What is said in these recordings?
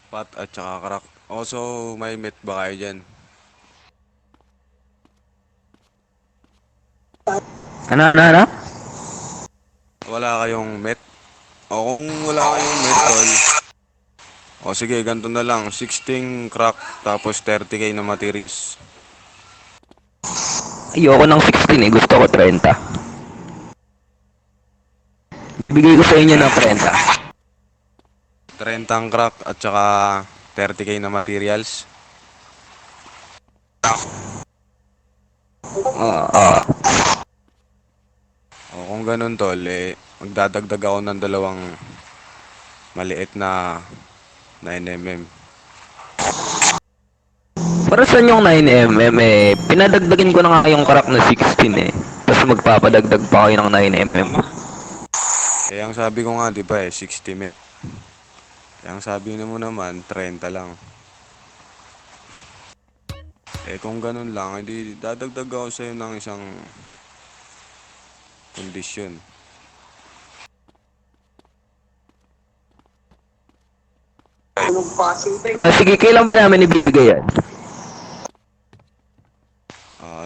Pat at saka crack. Also, may met ba kayo dyan? Ano? Wala kayong met? O kung wala kayong met, tol. O sige, ganito na lang. 16 crack, tapos 30k na materials. Ayoko ng 16 eh, gusto ko 30. Bigay ko sa inyo ng 30. 30 ang crack at saka 30k na materials. Oo. O kung ganun, tol, magdadagdag ako ng dalawang maliit na 9mm. Para saan yung 9mm eh, pinadagdagin ko na nga yung crack na 16 eh. Tapos magpapadagdag pa kayo ng 9mm. Ang sabi ko nga, di ba 60 met. Ang sabi mo naman, 30 lang. Kung ganun lang, hindi dadagdag ako sa'yo ng isang kondisyon. Sige, kailan ba namin ibibigay yan?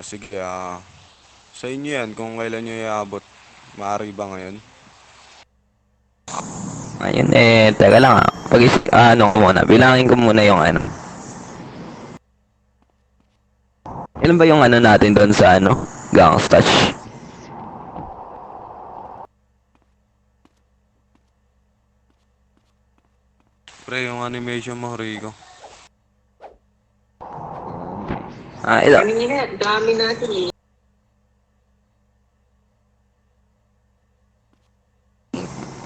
Sige, sa inyo yan, kung kailan nyo iabot. Maaari ba ngayon? Ayun eh, teka lang ah. Ano ko muna, bilangin ko muna yung ano. Ilan ba yung ano natin doon sa ano? Gangstash. Pre, yung animation mo, Rico. Ito. Kanina, dami natin eh.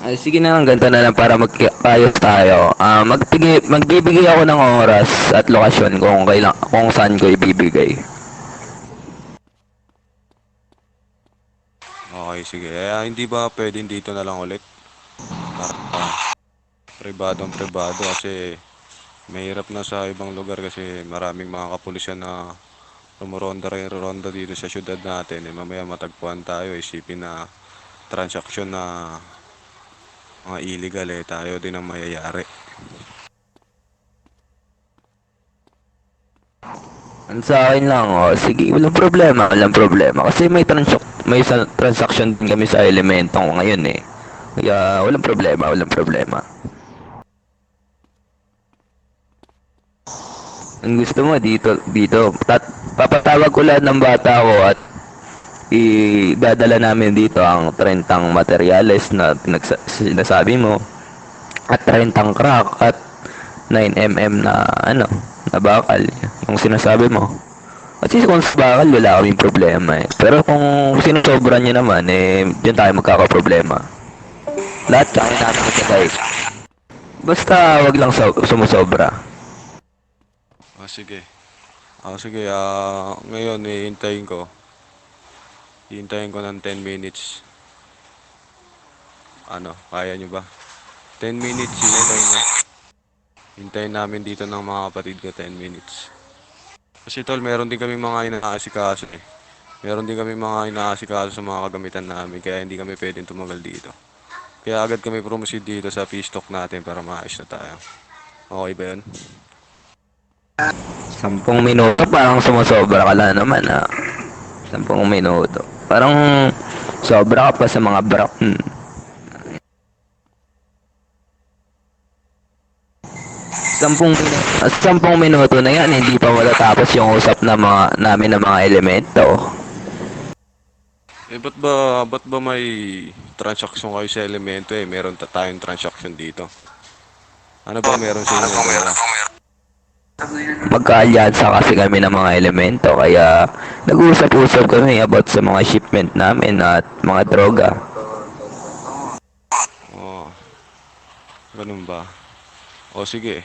Sige na lang, ganito na lang para magkayos tayo. Magbibigay ako ng oras at lokasyon kung saan ko ibibigay. Okay, sige. Hindi ba pwedeng dito na lang ulit? Para pribadong pribado kasi mahirap na sa ibang lugar kasi maraming mga kapulisan na rumuronda dito sa syudad natin. Mamaya matagpuan tayo, isipin na transaksyon na mga illegal tayo din ang mayayari. Ang sa akin lang, sige, walang problema. Kasi may transaction din kami sa elemento ngayon eh. Kaya walang problema. Ang gusto mo dito, papatawag ko lahat ng bata ko at idadala namin dito ang 30 materyales na sinasabi mo at 30 crack at 9mm na ano, na bakal, yung sinasabi mo. Kasi kung sa bakal, wala kaming problema eh. Pero kung sinusobra nyo naman, dyan tayo magkakaproblema. Lahat kaya natin magbigay. Basta wag lang sumusobra. Sige. Sige, ngayon hihintayin ko ng 10 minutes. Ano, kaya nyo ba? 10 minutes, hihintayin na. Hintayin namin dito ng mga kapatid ko 10 minutes. Kasi tol, meron din kami mga inaasikaso eh. Meron din kami mga inaasikaso sa mga kagamitan namin kaya hindi kami pwedeng tumagal dito. Kaya agad kami proceed dito sa pistock natin para maayos na tayo. Okay ba yun? 10 minuto, parang sumusobra ka lang naman ah. 10 minuto. Parang sobra ka pa sa mga brak. 10 minuto na yan, hindi pa matatapos yung usap namin ng mga elemento. Ba't ba may transaction kayo sa elemento eh? Meron tayong transaction dito. Ano ba meron sa inyong dalawa? Magkaalyansa kasi kami ng mga elemento, kaya nag-usap-usap kami about sa mga shipment namin at mga droga. Oh, ganun ba? O sige,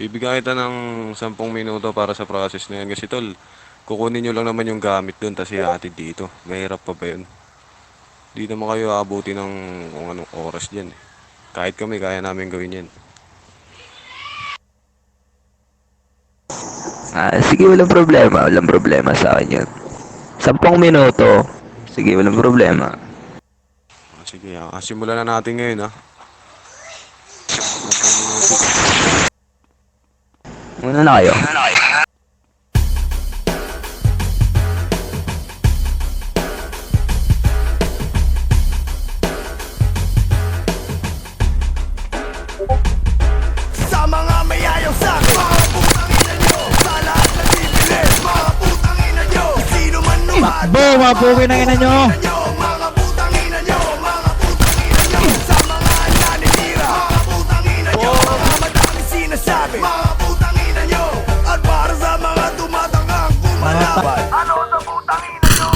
bibigyan kita ng 10 minuto para sa process na yan. Kasi tol, kukunin nyo lang naman yung gamit dun, tas ihatid dito. Mahirap pa ba yun? Di naman kayo aabuti ng kung anong oras dyan eh. Kahit kami, kaya namin gawin yan. Sige, walang problema sa akin yan. 10 minuto, sige, walang problema. Sige, simulan na natin ngayon 10 minuto. Muna na kayo. Sa mga mayayang sak, mga putang ina nyo. Sa lahat na bibilis, mga putang ina nyo. Sino man lumad, Mga puwi ng ina nyo. mga putang ina nyo. Mga putang ina nyo. Sa mga naninira, mga putang ina nyo. Mga madaming sinasabi, mga putang ina nyo. At para sa mga tumatangang kumalaban, ano sa putang ina nyo?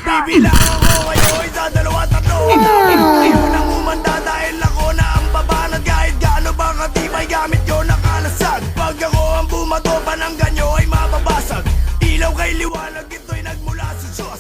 Bibilangan ko kayo isa, dalawa, tatlo. Ayaw nang umanda dahil ako na ang babanat. Kahit gaano ba katibay gamit ko nakalasag. Pag ako ang bumato, pananggan nyo ay mababasag. Ilaw kay liwanag, ito'y nagmula sa Diyos.